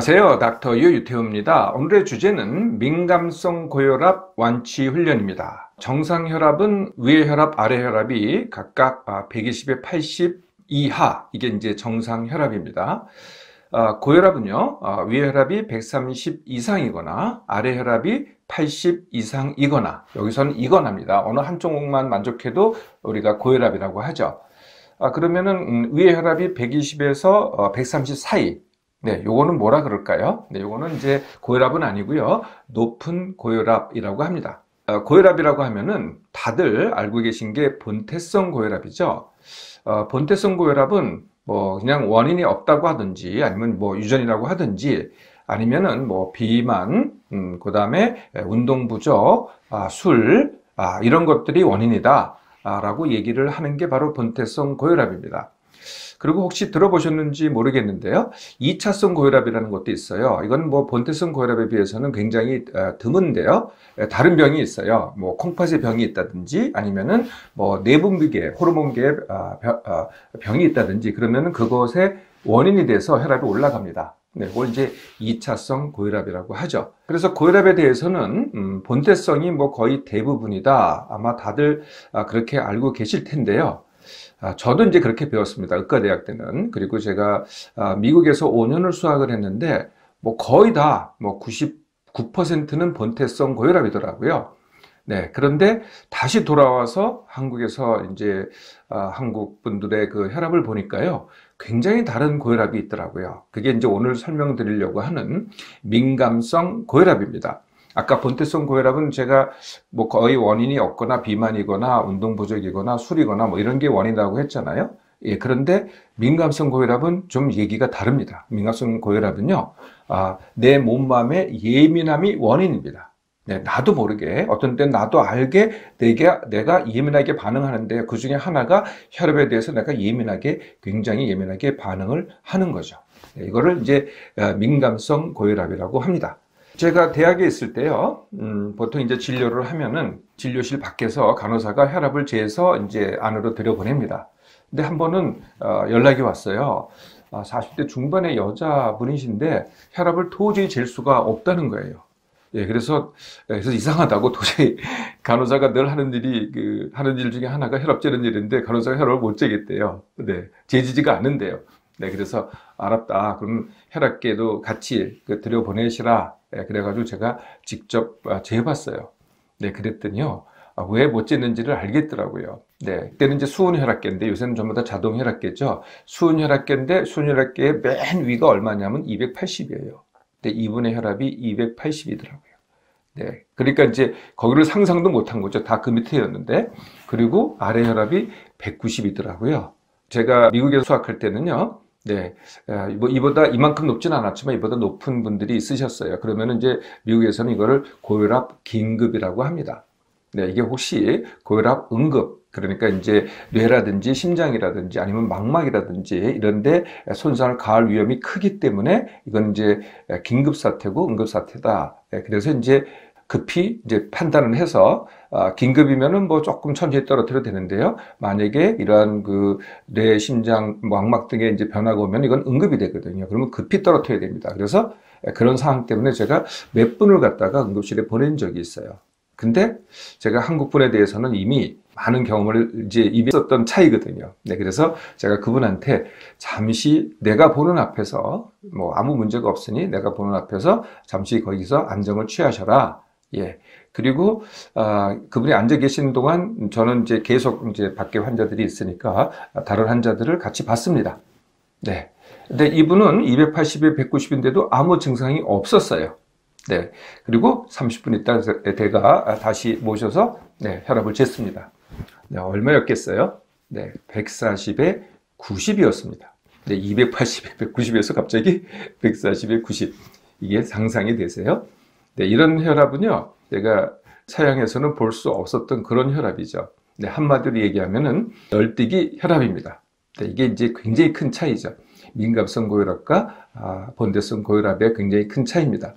안녕하세요. 닥터 유 유태우입니다. 오늘의 주제는 민감성 고혈압 완치 훈련입니다. 정상 혈압은 위의 혈압, 아래 혈압이 각각 120에 80 이하, 이게 이제 정상 혈압입니다. 고혈압은요, 위의 혈압이 130 이상이거나 아래 혈압이 80 이상이거나, 여기서는 이거나입니다. 어느 한쪽만 만족해도 우리가 고혈압이라고 하죠. 그러면은 위의 혈압이 120에서 130 사이. 네, 요거는 뭐라 그럴까요? 네, 요거는 이제 고혈압은 아니고요. 높은 고혈압이라고 합니다. 고혈압이라고 하면은 다들 알고 계신 게 본태성 고혈압이죠. 본태성 고혈압은 뭐 그냥 원인이 없다고 하든지 아니면 뭐 유전이라고 하든지 아니면은 뭐 비만, 그다음에 운동 부족, 술, 이런 것들이 원인이다 라고 얘기를 하는 게 바로 본태성 고혈압입니다. 그리고 혹시 들어보셨는지 모르겠는데요. 2차성 고혈압이라는 것도 있어요. 이건 뭐 본태성 고혈압에 비해서는 굉장히 드문데요. 다른 병이 있어요. 뭐 콩팥의 병이 있다든지 아니면은 뭐 내분비계, 호르몬계의 병이 있다든지 그러면은 그것의 원인이 돼서 혈압이 올라갑니다. 네, 그걸 이제 2차성 고혈압이라고 하죠. 그래서 고혈압에 대해서는 본태성이 뭐 거의 대부분이다. 아마 다들 그렇게 알고 계실 텐데요. 저도 이제 그렇게 배웠습니다. 의과대학 때는. 그리고 제가 미국에서 5년을 수학을 했는데 뭐 거의 다 뭐 99%는 본태성 고혈압이더라고요. 네. 그런데 다시 돌아와서 한국에서 이제 한국 분들의 그 혈압을 보니까요. 굉장히 다른 고혈압이 있더라고요. 그게 이제 오늘 설명드리려고 하는 민감성 고혈압입니다. 아까 본태성 고혈압은 제가 뭐 거의 원인이 없거나 비만이거나 운동 부족이거나 술이거나 뭐 이런 게 원인이라고 했잖아요. 예, 그런데 민감성 고혈압은 좀 얘기가 다릅니다. 민감성 고혈압은요, 내 몸맘의 예민함이 원인입니다. 네, 나도 모르게 어떤 때는 나도 알게 내가 예민하게 반응하는데 그 중에 하나가 혈압에 대해서 내가 굉장히 예민하게 반응을 하는 거죠. 네, 이거를 이제 민감성 고혈압이라고 합니다. 제가 대학에 있을 때요, 보통 이제 진료를 하면은 진료실 밖에서 간호사가 혈압을 재서 이제 안으로 들여보냅니다. 근데 한 번은 연락이 왔어요. 40대 중반의 여자분이신데 혈압을 도저히 잴 수가 없다는 거예요. 예, 그래서 이상하다고 도저히 간호사가 늘 하는 하는 일 중에 하나가 혈압 재는 일인데 간호사가 혈압을 못 재겠대요. 네, 재지지가 않는데요. 네, 그래서 알았다. 그럼 혈압계도 같이 들여보내시라. 네, 그래가지고 제가 직접 재봤어요. 네, 그랬더니요. 왜 못 재는지를 알겠더라고요. 네, 그때는 이제 수은혈압계인데 요새는 전부 다 자동혈압계죠. 수은혈압계인데 수은혈압계의 맨 위가 얼마냐면 280이에요. 근데 이분의 혈압이 280이더라고요. 네, 그러니까 이제 거기를 상상도 못한 거죠. 다 그 밑에였는데. 그리고 아래 혈압이 190이더라고요. 제가 미국에서 수학할 때는요. 네, 뭐 이보다 이만큼 높진 않았지만 이보다 높은 분들이 있으셨어요. 그러면 이제 미국에서는 이거를 고혈압 긴급이라고 합니다. 네, 이게 혹시 고혈압 응급, 그러니까 이제 뇌라든지 심장이라든지 아니면 망막이라든지 이런데 손상을 가할 위험이 크기 때문에 이건 이제 긴급 사태고 응급 사태다. 그래서 이제 급히 이제 판단을 해서 긴급이면은 뭐 조금 천천히 떨어뜨려도 되는데요. 만약에 이러한 뇌, 심장, 망막 등의 이제 변화가 오면 이건 응급이 되거든요. 그러면 급히 떨어뜨려야 됩니다. 그래서 그런 상황 때문에 제가 몇 분을 갖다가 응급실에 보낸 적이 있어요. 근데 제가 한국 분에 대해서는 이미 많은 경험을 이제 있었던 차이거든요. 네, 그래서 제가 그분한테 잠시 내가 보는 앞에서 뭐 아무 문제가 없으니 내가 보는 앞에서 잠시 거기서 안정을 취하셔라. 예. 그리고, 그분이 앉아 계시는 동안 저는 이제 계속 이제 밖에 환자들이 있으니까 다른 환자들을 같이 봤습니다. 네. 근데 이분은 280에 190인데도 아무 증상이 없었어요. 네. 그리고 30분 있다 제가 다시 모셔서 네, 혈압을 쟀습니다. 네, 얼마였겠어요? 네. 140에 90이었습니다. 네, 280에 190에서 갑자기 140에 90. 이게 상상이 되세요? 네, 이런 혈압은요, 제가 서양에서는 볼 수 없었던 그런 혈압이죠. 네, 한마디로 얘기하면은 널뛰기 혈압입니다. 네, 이게 이제 굉장히 큰 차이죠. 민감성 고혈압과 본태성 고혈압의 굉장히 큰 차이입니다.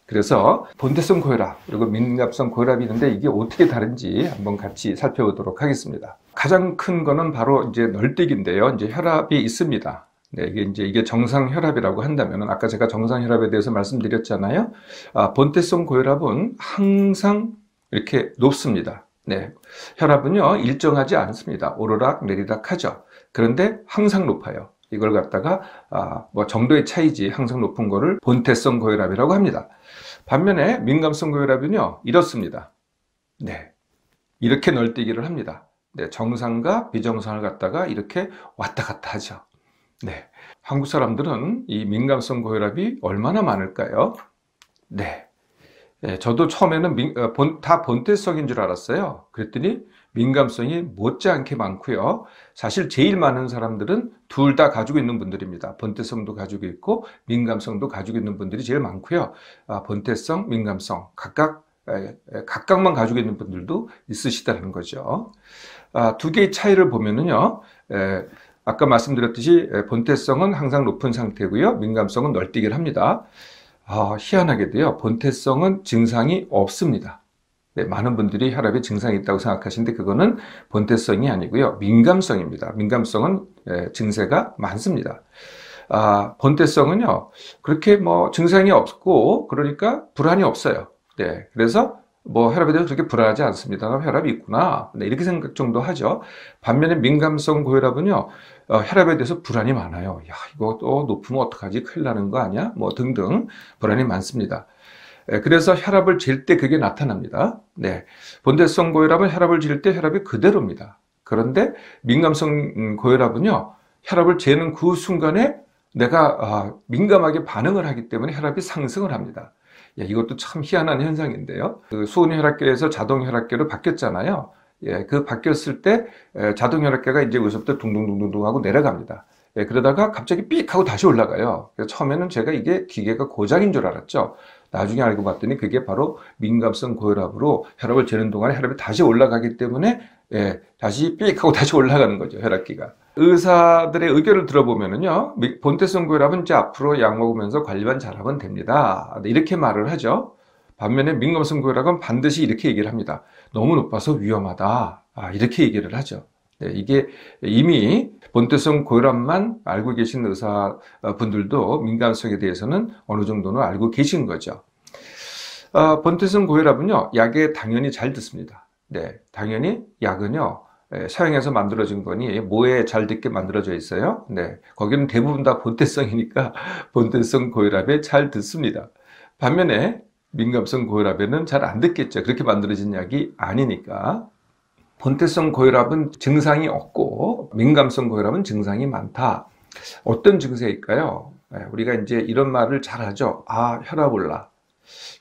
그래서 본태성 고혈압 그리고 민감성 고혈압이 있는데 이게 어떻게 다른지 한번 같이 살펴보도록 하겠습니다. 가장 큰 거는 바로 이제 널뛰기인데요. 이제 혈압이 있습니다. 네, 이게 정상혈압이라고 한다면, 아까 제가 정상혈압에 대해서 말씀드렸잖아요. 본태성 고혈압은 항상 이렇게 높습니다. 네, 혈압은요, 일정하지 않습니다. 오르락 내리락 하죠. 그런데 항상 높아요. 이걸 갖다가, 뭐 정도의 차이지 항상 높은 거를 본태성 고혈압이라고 합니다. 반면에 민감성 고혈압은요, 이렇습니다. 네, 이렇게 널뛰기를 합니다. 네, 정상과 비정상을 갖다가 이렇게 왔다 갔다 하죠. 네, 한국 사람들은 이 민감성 고혈압이 얼마나 많을까요? 네, 저도 처음에는 다 본태성인 줄 알았어요. 그랬더니 민감성이 못지않게 많고요. 사실 제일 많은 사람들은 둘 다 가지고 있는 분들입니다. 본태성도 가지고 있고 민감성도 가지고 있는 분들이 제일 많고요. 본태성, 민감성 각각만 가지고 있는 분들도 있으시다는 거죠. 두 개의 차이를 보면은요. 아까 말씀드렸듯이 본태성은 항상 높은 상태고요. 민감성은 널뛰기를 합니다. 희한하게도요. 본태성은 증상이 없습니다. 네, 많은 분들이 혈압에 증상이 있다고 생각하시는데 그거는 본태성이 아니고요. 민감성입니다. 민감성은 증세가 많습니다. 본태성은요. 그렇게 뭐 증상이 없고 그러니까 불안이 없어요. 네, 그래서 뭐 혈압에 대해서 그렇게 불안하지 않습니다. 혈압이 있구나. 네, 이렇게 생각 정도 하죠. 반면에 민감성 고혈압은요. 혈압에 대해서 불안이 많아요. 야, 이거 또 높으면 어떡하지? 큰일 나는 거 아니야? 뭐 등등 불안이 많습니다. 그래서 혈압을 잴 때 그게 나타납니다. 네, 본태성 고혈압은 혈압을 잴 때 혈압이 그대로입니다. 그런데 민감성 고혈압은요. 혈압을 재는 그 순간에 내가 민감하게 반응을 하기 때문에 혈압이 상승을 합니다. 이것도 참 희한한 현상인데요. 그 수은혈압계에서 자동혈압계로 바뀌었잖아요. 그 바뀌었을 때 자동혈압계가 이제 여기서부터 둥둥둥둥 하고 내려갑니다. 그러다가 갑자기 삑 하고 다시 올라가요. 처음에는 제가 이게 기계가 고장인 줄 알았죠. 나중에 알고 봤더니 그게 바로 민감성 고혈압으로 혈압을 재는 동안에 혈압이 다시 올라가기 때문에 다시 삑 하고 다시 올라가는 거죠. 혈압기가. 의사들의 의견을 들어보면은요, 본태성 고혈압은 이제 앞으로 약 먹으면서 관리만 잘하면 됩니다. 이렇게 말을 하죠. 반면에 민감성 고혈압은 반드시 이렇게 얘기를 합니다. 너무 높아서 위험하다. 이렇게 얘기를 하죠. 네, 이게 이미 본태성 고혈압만 알고 계신 의사분들도 민감성에 대해서는 어느 정도는 알고 계신 거죠. 본태성 고혈압은요, 약에 당연히 잘 듣습니다. 네, 당연히 약은요, 서양에서 만들어진 거니 뭐에 잘 듣게 만들어져 있어요. 네, 거기는 대부분 다 본태성이니까 본태성 고혈압에 잘 듣습니다. 반면에 민감성 고혈압에는 잘 안 듣겠죠. 그렇게 만들어진 약이 아니니까. 본태성 고혈압은 증상이 없고 민감성 고혈압은 증상이 많다. 어떤 증세일까요? 우리가 이제 이런 말을 잘 하죠. 혈압 올라.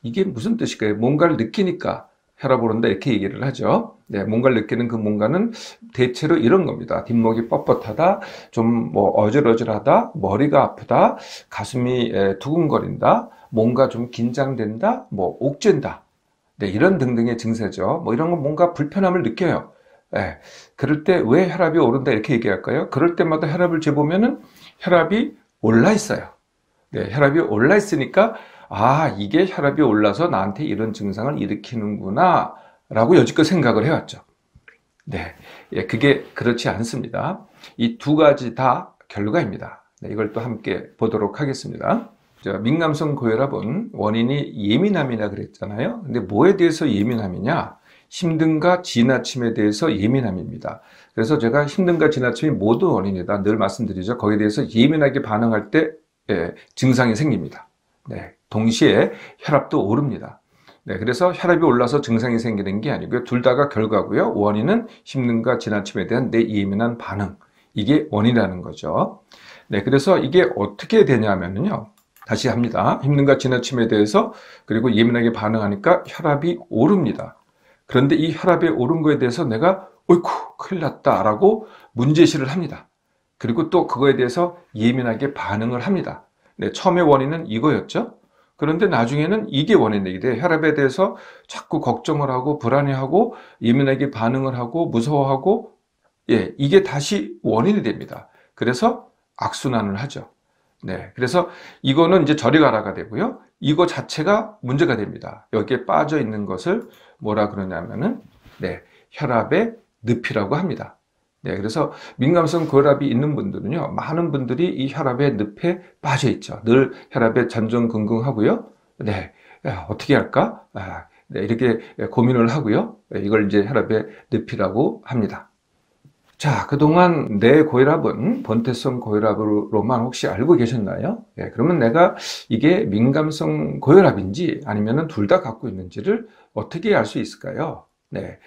이게 무슨 뜻일까요? 뭔가를 느끼니까 혈압 오른다 이렇게 얘기를 하죠. 네, 뭔가를 느끼는 그 뭔가는 대체로 이런 겁니다. 뒷목이 뻣뻣하다, 좀 뭐 어질어질하다, 머리가 아프다, 가슴이 두근거린다, 뭔가 좀 긴장된다, 뭐 옥죄다. 네, 이런 등등의 증세죠. 뭐 이런 건 뭔가 불편함을 느껴요. 네, 그럴 때 왜 혈압이 오른다 이렇게 얘기할까요? 그럴 때마다 혈압을 재보면은 혈압이 올라 있어요. 네, 혈압이 올라 있으니까 이게 혈압이 올라서 나한테 이런 증상을 일으키는구나 라고 여지껏 생각을 해왔죠. 네, 그게 그렇지 않습니다. 이 두 가지 다 결과입니다. 네, 이걸 또 함께 보도록 하겠습니다. 민감성 고혈압은 원인이 예민함이라 그랬잖아요. 근데 뭐에 대해서 예민함이냐? 힘듦과 지나침에 대해서 예민함입니다. 그래서 제가 힘듦과 지나침이 모두 원인이다 늘 말씀드리죠. 거기에 대해서 예민하게 반응할 때 증상이 생깁니다. 네, 동시에 혈압도 오릅니다. 네, 그래서 혈압이 올라서 증상이 생기는 게 아니고요. 둘 다가 결과고요. 원인은 힘듦과 지나침에 대한 내 예민한 반응. 이게 원인이라는 거죠. 네, 그래서 이게 어떻게 되냐면요. 다시 합니다. 힘듦과 지나침에 대해서 그리고 예민하게 반응하니까 혈압이 오릅니다. 그런데 이 혈압이 오른 거에 대해서 내가 어이쿠 큰일 났다 라고 문제시를 합니다. 그리고 또 그거에 대해서 예민하게 반응을 합니다. 네, 처음의 원인은 이거였죠. 그런데 나중에는 이게 원인이 돼요. 혈압에 대해서 자꾸 걱정을 하고 불안해하고 예민하게 반응을 하고 무서워하고 이게 다시 원인이 됩니다. 그래서 악순환을 하죠. 네, 그래서 이거는 이제 저리 가라가 되고요. 이거 자체가 문제가 됩니다. 여기에 빠져 있는 것을 뭐라 그러냐면은 혈압의 늪이라고 합니다. 네, 그래서 민감성 고혈압이 있는 분들은요, 많은 분들이 이 혈압의 늪에 빠져 있죠. 늘 혈압에 전전긍긍하고요. 네, 야, 어떻게 할까? 네, 이렇게 고민을 하고요. 이걸 이제 혈압의 늪이라고 합니다. 자, 그동안 내 고혈압은 본태성 고혈압으로만 혹시 알고 계셨나요? 네, 그러면 내가 이게 민감성 고혈압인지 아니면 둘 다 갖고 있는지를 어떻게 알 수 있을까요? 네.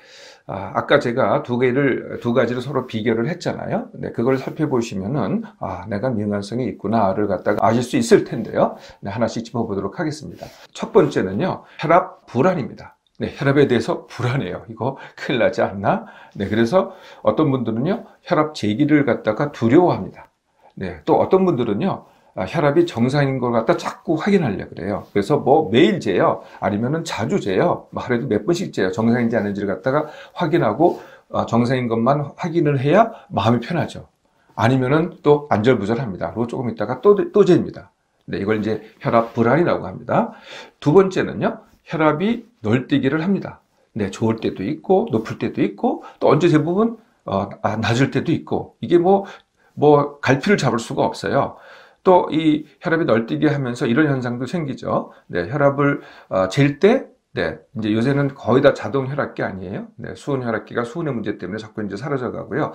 아까 제가 두 가지를 서로 비교를 했잖아요. 네, 그걸 살펴보시면은, 내가 민감성이 있구나를 갖다가 아실 수 있을 텐데요. 네, 하나씩 짚어보도록 하겠습니다. 첫 번째는요, 혈압 불안입니다. 네, 혈압에 대해서 불안해요. 이거 큰일 나지 않나? 네, 그래서 어떤 분들은요, 혈압 재기를 갖다가 두려워합니다. 네, 또 어떤 분들은요, 혈압이 정상인 걸 갖다 자꾸 확인하려고 그래요. 그래서 뭐 매일 재요. 아니면은 자주 재요. 뭐 하루에도 몇 번씩 재요. 정상인지 아닌지를 갖다가 확인하고 정상인 것만 확인을 해야 마음이 편하죠. 아니면은 또 안절부절합니다. 그리고 조금 있다가 또 잽니다. 네, 이걸 이제 혈압 불안이라고 합니다. 두 번째는요, 혈압이 널뛰기를 합니다. 네, 좋을 때도 있고 높을 때도 있고 또 언제 대부분 낮을 때도 있고 이게 뭐 갈피를 잡을 수가 없어요. 또 이 혈압이 널뛰기 하면서 이런 현상도 생기죠. 네, 혈압을 잴 때, 네, 이제 요새는 거의 다 자동 혈압기 아니에요. 네, 수은 혈압기가 수은의 문제 때문에 자꾸 이제 사라져 가고요.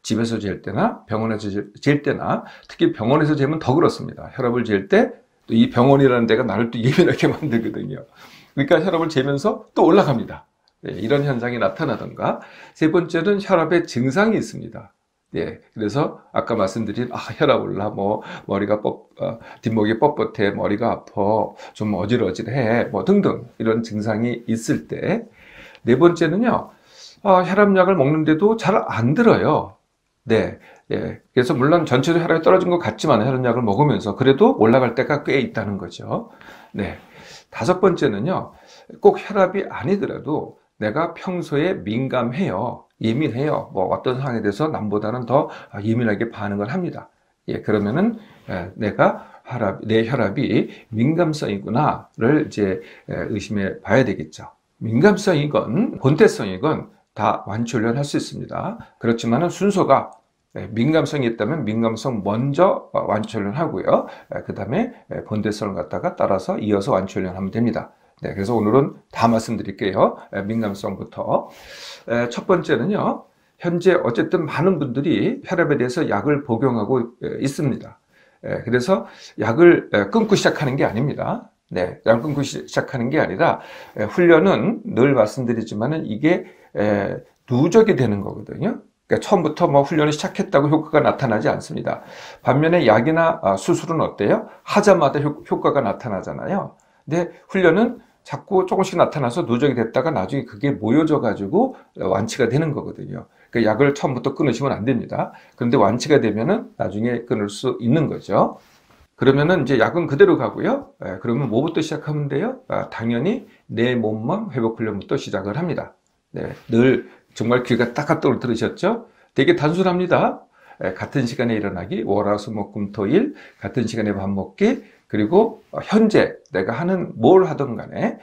집에서 잴 때나 병원에서 잴 때나 특히 병원에서 재면 더 그렇습니다. 혈압을 잴 때 또 이 병원이라는 데가 나를 또 예민하게 만들거든요. 그러니까 혈압을 재면서 또 올라갑니다. 네, 이런 현상이 나타나던가. 세 번째는 혈압에 증상이 있습니다. 예, 그래서 아까 말씀드린 혈압 올라, 뭐 머리가 뒷목이 뻣뻣해, 머리가 아파, 좀 어질어질해, 뭐 등등 이런 증상이 있을 때. 네 번째는요, 혈압약을 먹는데도 잘 안 들어요. 네, 예, 그래서 물론 전체적으로 혈압이 떨어진 것 같지만 혈압약을 먹으면서 그래도 올라갈 때가 꽤 있다는 거죠. 네, 다섯 번째는요, 꼭 혈압이 아니더라도 내가 평소에 민감해요. 예민해요. 뭐 어떤 상황에 대해서 남보다는 더 예민하게 반응을 합니다. 예, 그러면은 내가 내 혈압이 민감성이구나를 이제 의심해 봐야 되겠죠. 민감성이건 본태성이건 다 완치 훈련할 수 있습니다. 그렇지만은 순서가 민감성이 있다면 민감성 먼저 완치 훈련하고요. 그 다음에 본태성을 갖다가 따라서 이어서 완치 훈련하면 됩니다. 네, 그래서 오늘은 다 말씀드릴게요. 민감성부터. 첫 번째는요, 현재 어쨌든 많은 분들이 혈압에 대해서 약을 복용하고 있습니다. 그래서 약을 끊고 시작하는 게 아닙니다. 네, 약을 끊고 시작하는 게 아니라 훈련은 늘 말씀드리지만은 이게 누적이 되는 거거든요. 그러니까 처음부터 뭐 훈련을 시작했다고 효과가 나타나지 않습니다. 반면에 약이나 수술은 어때요? 하자마자 효과가 나타나잖아요. 근데 훈련은 자꾸 조금씩 나타나서 누적이 됐다가 나중에 그게 모여져 가지고 완치가 되는 거거든요. 그 약을 처음부터 끊으시면 안 됩니다. 그런데 완치가 되면은 나중에 끊을 수 있는 거죠. 그러면은 이제 약은 그대로 가고요. 그러면 뭐부터 시작하면 돼요? 당연히 내 몸만 회복 훈련부터 시작을 합니다. 네, 늘 정말 귀가 딱딱을 들으셨죠? 되게 단순합니다. 같은 시간에 일어나기, 월화수목금토일 같은 시간에 밥 먹기, 그리고 현재 내가 하는 뭘 하든 간에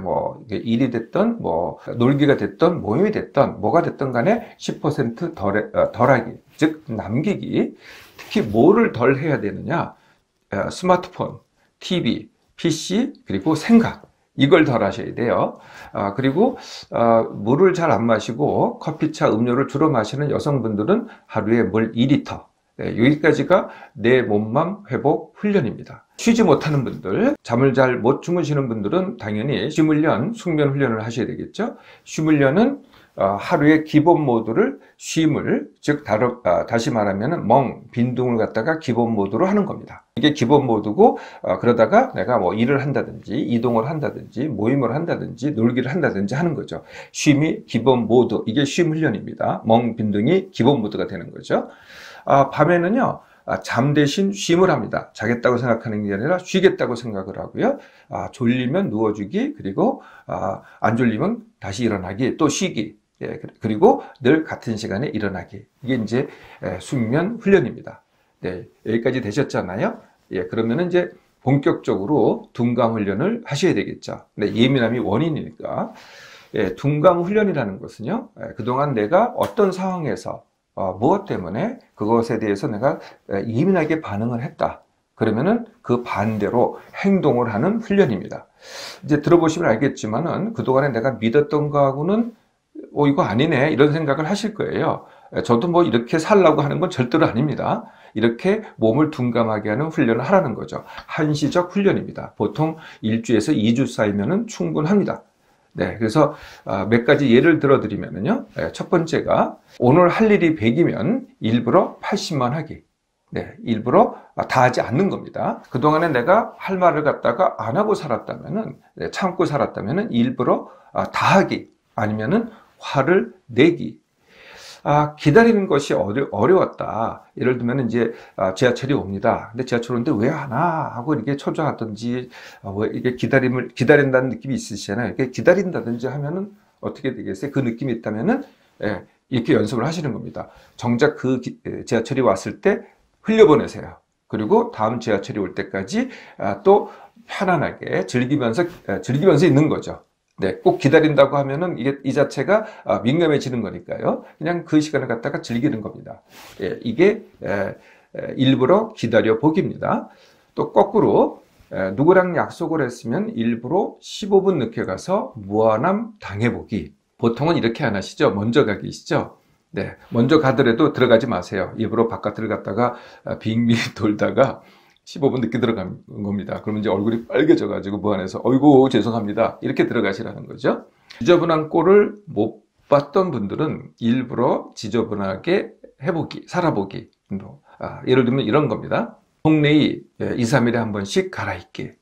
뭐 일이 됐던 뭐 놀기가 됐던 모임이 됐던 뭐가 됐던 간에 10% 덜하기, 즉 남기기. 특히 뭐를 덜 해야 되느냐? 스마트폰, TV, PC, 그리고 생각. 이걸 덜 하셔야 돼요. 그리고 물을 잘 안 마시고 커피차, 음료를 주로 마시는 여성분들은 하루에 물 2리터. 네, 여기까지가 내 몸만 회복 훈련입니다. 쉬지 못하는 분들, 잠을 잘 못 주무시는 분들은 당연히 쉼 훈련, 숙면 훈련을 하셔야 되겠죠. 쉼 훈련은 하루의 기본 모드를 쉼을, 즉 다시 말하면 빈둥을 갖다가 기본 모드로 하는 겁니다. 이게 기본 모드고 그러다가 내가 뭐 일을 한다든지 이동을 한다든지 모임을 한다든지 놀기를 한다든지 하는 거죠. 쉼이 기본 모드, 이게 쉼 훈련입니다. 빈둥이 기본 모드가 되는 거죠. 밤에는요, 잠 대신 쉼을 합니다. 자겠다고 생각하는 게 아니라 쉬겠다고 생각을 하고요. 졸리면 누워주기, 그리고 안 졸리면 다시 일어나기, 또 쉬기. 예, 그리고 늘 같은 시간에 일어나기. 이게 이제 숙면 훈련입니다. 네, 여기까지 되셨잖아요. 예, 그러면은 이제 본격적으로 둔감 훈련을 하셔야 되겠죠. 네, 예민함이 원인이니까. 예, 둔감 훈련이라는 것은요, 그동안 내가 어떤 상황에서 무엇 때문에 그것에 대해서 내가 예민하게 반응을 했다. 그러면은 그 반대로 행동을 하는 훈련입니다. 이제 들어보시면 알겠지만은 그동안에 내가 믿었던 거하고는 이거 아니네 이런 생각을 하실 거예요. 저도 뭐 이렇게 살라고 하는 건 절대로 아닙니다. 이렇게 몸을 둔감하게 하는 훈련을 하라는 거죠. 한시적 훈련입니다. 보통 1주에서 2주 쌓이면은 충분합니다. 네, 그래서 몇 가지 예를 들어 드리면요. 첫 번째가 오늘 할 일이 100이면 일부러 80만 하기. 네, 일부러 다 하지 않는 겁니다. 그동안에 내가 할 말을 갖다가 안 하고 살았다면은, 참고 살았다면은 일부러 다 하기. 아니면은 화를 내기. 기다리는 것이 어려웠다. 예를 들면 이제 지하철이 옵니다. 근데 지하철 오는데 왜 안 와? 하고 이렇게 초조하든지, 이게 기다린다는 느낌이 있으시잖아요. 이렇게 기다린다든지 하면은 어떻게 되겠어요? 그 느낌이 있다면은, 이렇게 연습을 하시는 겁니다. 정작 그 지하철이 왔을 때 흘려보내세요. 그리고 다음 지하철이 올 때까지 또 편안하게 즐기면서 있는 거죠. 네, 꼭 기다린다고 하면은 이 자체가 민감해지는 거니까요. 그냥 그 시간을 갖다가 즐기는 겁니다. 이게 일부러 기다려 보기입니다. 또 거꾸로 누구랑 약속을 했으면 일부러 15분 늦게 가서 무한함 당해보기. 보통은 이렇게 안 하시죠? 먼저 가기시죠? 네, 먼저 가더라도 들어가지 마세요. 일부러 바깥을 갔다가 빙빙 돌다가 15분 늦게 들어간 겁니다. 그러면 이제 얼굴이 빨개져가지고 무안해서 어이구 죄송합니다. 이렇게 들어가시라는 거죠. 지저분한 꼴을 못 봤던 분들은 일부러 지저분하게 살아보기. 예를 들면 이런 겁니다. 동네에 2, 3일에 한 번씩 갈아입기.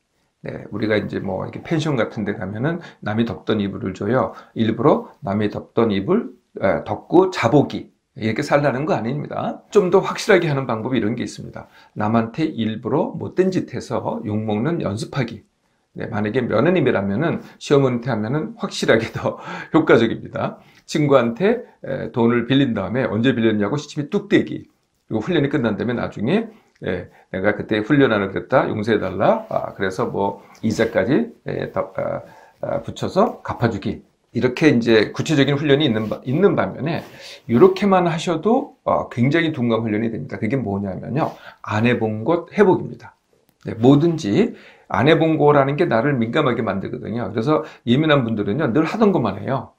네, 우리가 이제 뭐 이렇게 펜션 같은 데 가면은 남이 덮던 이불을 줘요. 일부러 남이 덮던 이불 덮고 자보기. 이렇게 살라는 거 아닙니다. 좀 더 확실하게 하는 방법이 이런 게 있습니다. 남한테 일부러 못된 짓 해서 욕먹는 연습하기. 네, 만약에 며느님이라면은 시어머니한테 하면은 확실하게 더 효과적입니다. 친구한테 돈을 빌린 다음에 언제 빌렸냐고 시침이 뚝 떼기. 그리고 훈련이 끝난 다음에 나중에 내가 그때 훈련하는 그랬다 용서해달라. 그래서 뭐 이자까지 붙여서 갚아주기. 이렇게 이제 구체적인 훈련이 있는 반면에 이렇게만 하셔도 굉장히 둔감 훈련이 됩니다. 그게 뭐냐면요. 안 해본 것 회복입니다. 네, 뭐든지 안 해본 거라는 게 나를 민감하게 만들거든요. 그래서 예민한 분들은요. 늘 하던 것만 해요.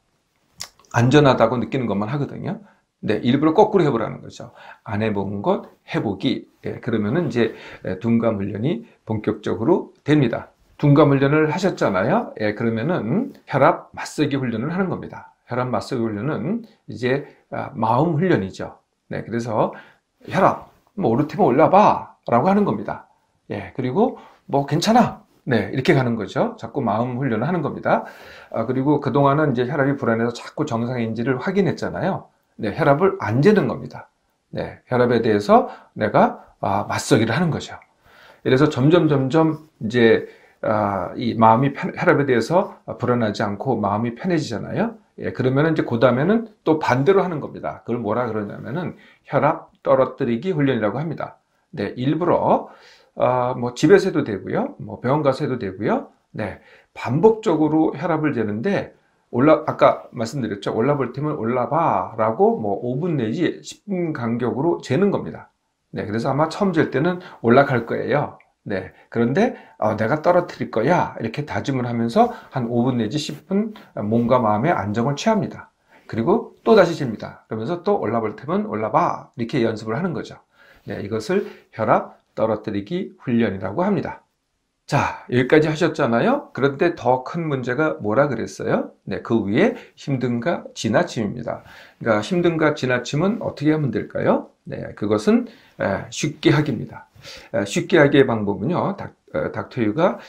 안전하다고 느끼는 것만 하거든요. 네, 일부러 거꾸로 해보라는 거죠. 안 해본 것 해보기. 그러면은 이제 둔감 훈련이 본격적으로 됩니다. 둔감 훈련을 하셨잖아요. 그러면은 혈압 맞서기 훈련을 하는 겁니다. 혈압 맞서기 훈련은 이제 마음 훈련이죠. 네, 그래서 혈압 뭐 오르테면 올라봐 라고 하는 겁니다. 그리고 뭐 괜찮아. 네, 이렇게 가는 거죠. 자꾸 마음 훈련을 하는 겁니다. 그리고 그동안은 이제 혈압이 불안해서 자꾸 정상인지를 확인했잖아요. 네, 혈압을 안 재는 겁니다. 네, 혈압에 대해서 내가 맞서기를 하는 거죠. 그래서 점점 이제 이 마음이 혈압에 대해서 불안하지 않고 마음이 편해지잖아요. 그러면 이제 그 다음에는 또 반대로 하는 겁니다. 그걸 뭐라 그러냐면은 혈압 떨어뜨리기 훈련이라고 합니다. 네, 일부러 뭐 집에서 해도 되고요, 뭐 병원 가서 해도 되고요. 네, 반복적으로 혈압을 재는데 아까 말씀드렸죠. 올라볼 테면 올라봐라고 뭐 5분 내지 10분 간격으로 재는 겁니다. 네, 그래서 아마 처음 잴 때는 올라갈 거예요. 네, 그런데 내가 떨어뜨릴 거야 이렇게 다짐을 하면서 한 5분 내지 10분 몸과 마음의 안정을 취합니다. 그리고 또 다시 잽니다. 그러면서 또 올라볼 테면 올라봐 이렇게 연습을 하는 거죠. 네, 이것을 혈압 떨어뜨리기 훈련이라고 합니다. 자, 여기까지 하셨잖아요. 그런데 더 큰 문제가 뭐라 그랬어요? 네, 그 위에 힘듦과 지나침입니다. 그러니까 힘듦과 지나침은 어떻게 하면 될까요? 네, 그것은 쉽게 하기입니다. 쉽게 하기의 방법은요, 닥터유가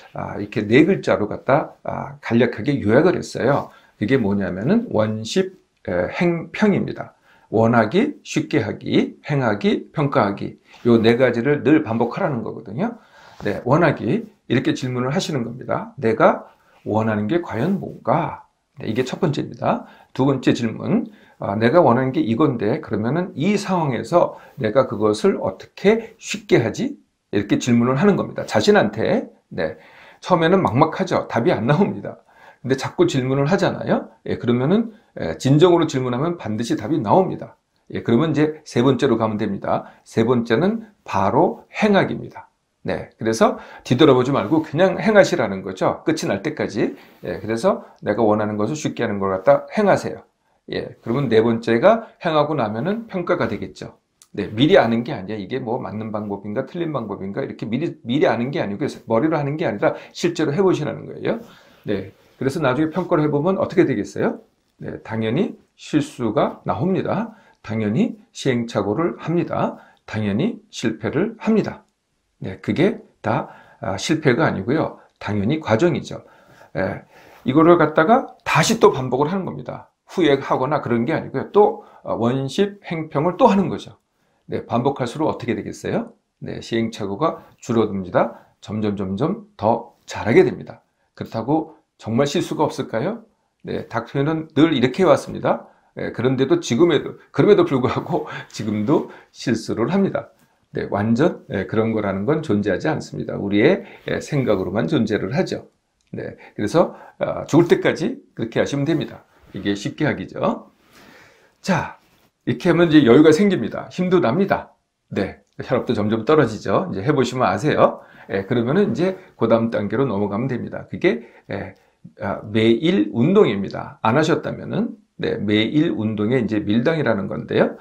이렇게 4글자로 갖다 간략하게 요약을 했어요. 그게 뭐냐면은 원십 행평입니다. 원하기, 쉽게 하기, 행하기, 평가하기. 요 4가지를 늘 반복하라는 거거든요. 네, 원하기. 이렇게 질문을 하시는 겁니다. 내가 원하는 게 과연 뭔가? 네, 이게 첫 번째입니다. 두 번째 질문. 내가 원하는 게 이건데 그러면은 이 상황에서 내가 그것을 어떻게 쉽게 하지? 이렇게 질문을 하는 겁니다. 자신한테. 네, 처음에는 막막하죠. 답이 안 나옵니다. 근데 자꾸 질문을 하잖아요. 그러면은 진정으로 질문하면 반드시 답이 나옵니다. 예, 그러면 이제 세 번째로 가면 됩니다. 세 번째는 바로 행하기입니다. 네, 그래서 뒤돌아보지 말고 그냥 행하시라는 거죠. 끝이 날 때까지. 예, 그래서 내가 원하는 것을 쉽게 하는 걸 갖다 행하세요. 예, 그러면 네 번째가 행하고 나면은 평가가 되겠죠. 네, 미리 아는 게 아니야. 이게 뭐 맞는 방법인가 틀린 방법인가 이렇게 미리 아는 게 아니고 머리로 하는 게 아니라 실제로 해보시라는 거예요. 네, 그래서 나중에 평가를 해보면 어떻게 되겠어요? 네, 당연히 실수가 나옵니다. 당연히 시행착오를 합니다. 당연히 실패를 합니다. 네, 그게 다 실패가 아니고요. 당연히 과정이죠. 예, 이거를 갖다가 다시 또 반복을 하는 겁니다. 후회하거나 그런 게 아니고요. 또 원십 행평을 또 하는 거죠. 네, 반복할수록 어떻게 되겠어요? 네, 시행착오가 줄어듭니다. 점점 더 잘하게 됩니다. 그렇다고 정말 실수가 없을까요? 네, 닥터는 늘 이렇게 해왔습니다. 네, 그런데도 그럼에도 불구하고 지금도 실수를 합니다. 네, 완전 그런 거라는 건 존재하지 않습니다. 우리의 생각으로만 존재를 하죠. 네, 그래서 죽을 때까지 그렇게 하시면 됩니다. 이게 쉽게 하기죠. 자, 이렇게 하면 이제 여유가 생깁니다. 힘도 납니다. 네, 혈압도 점점 떨어지죠. 이제 해보시면 아세요. 그러면은 이제 그 다음 단계로 넘어가면 됩니다. 그게 매일 운동입니다. 안 하셨다면은 네, 매일 운동의 이제 밀당이라는 건데요.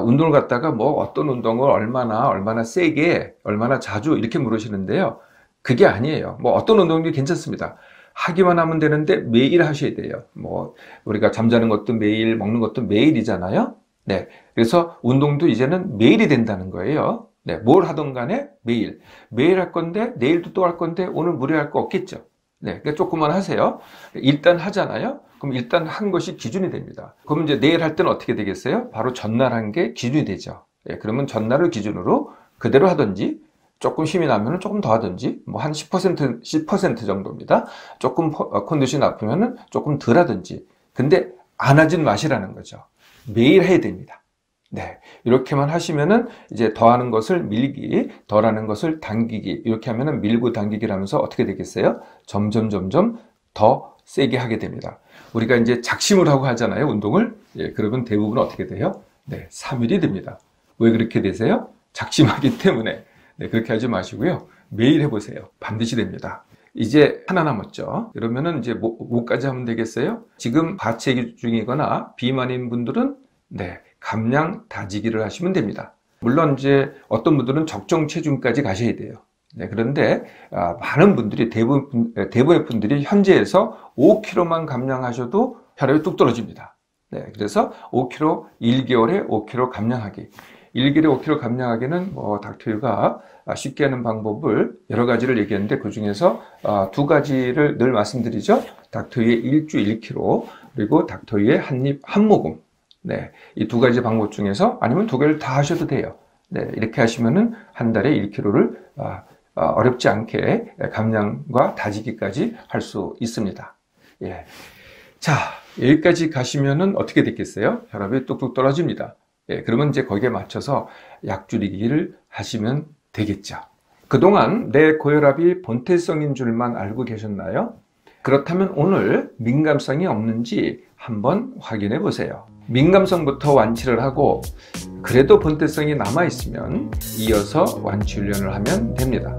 운동을 갖다가 뭐 어떤 운동을 얼마나 세게, 얼마나 자주 이렇게 물으시는데요. 그게 아니에요. 뭐 어떤 운동도 괜찮습니다. 하기만 하면 되는데 매일 하셔야 돼요. 뭐 우리가 잠자는 것도 매일, 먹는 것도 매일이잖아요. 네, 그래서 운동도 이제는 매일이 된다는 거예요. 네, 뭘 하든 간에 매일 할 건데 내일도 또 할 건데 오늘 무리할 거 없겠죠. 네, 그러니까 조금만 하세요. 일단 하잖아요. 그럼 일단 한 것이 기준이 됩니다. 그럼 이제 내일 할 때는 어떻게 되겠어요? 바로 전날 한 게 기준이 되죠. 예, 그러면 전날을 기준으로 그대로 하든지 조금 힘이 나면 조금 더 하든지 뭐 한 10% 정도입니다. 조금 컨디션이 나쁘면 조금 덜 하든지. 근데 안 하진 마시라는 거죠. 매일 해야 됩니다. 네, 이렇게만 하시면은 이제 더하는 것을 밀기, 덜하는 것을 당기기 이렇게 하면은 밀고 당기기를 하면서 어떻게 되겠어요? 점점 더 세게 하게 됩니다. 우리가 이제 작심을 하고 하잖아요, 운동을. 예, 그러면 대부분 어떻게 돼요? 네, 3일이 됩니다. 왜 그렇게 되세요? 작심하기 때문에. 네, 그렇게 하지 마시고요. 매일 해보세요. 반드시 됩니다. 이제 하나 남았죠. 그러면은 이제 뭐까지 하면 되겠어요? 지금 과체기 중이거나 비만인 분들은 네, 감량 다지기를 하시면 됩니다. 물론 이제 어떤 분들은 적정 체중까지 가셔야 돼요. 네, 그런데 많은 분들이 대부분의 분들이 현재에서 5kg만 감량하셔도 혈압이 뚝 떨어집니다. 네, 그래서 5kg 1개월에 5kg 감량하기. 1개월에 5kg 감량하기는 뭐 닥터유가 쉽게 하는 방법을 여러 가지를 얘기했는데 그 중에서 두 가지를 늘 말씀드리죠. 닥터유의 일주 1kg 그리고 닥터유의 한입 한 모금. 네, 이 두 가지 방법 중에서 아니면 두 개를 다 하셔도 돼요. 네, 이렇게 하시면은 한 달에 1kg를 어렵지 않게 감량과 다지기까지 할 수 있습니다. 예. 자, 여기까지 가시면은 어떻게 됐겠어요? 혈압이 뚝뚝 떨어집니다. 예, 그러면 이제 거기에 맞춰서 약 줄이기를 하시면 되겠죠. 그동안 내 고혈압이 본태성인 줄만 알고 계셨나요? 그렇다면 오늘 민감성이 없는지 한번 확인해 보세요. 민감성부터 완치를 하고 그래도 본태성이 남아있으면 이어서 완치 훈련을 하면 됩니다.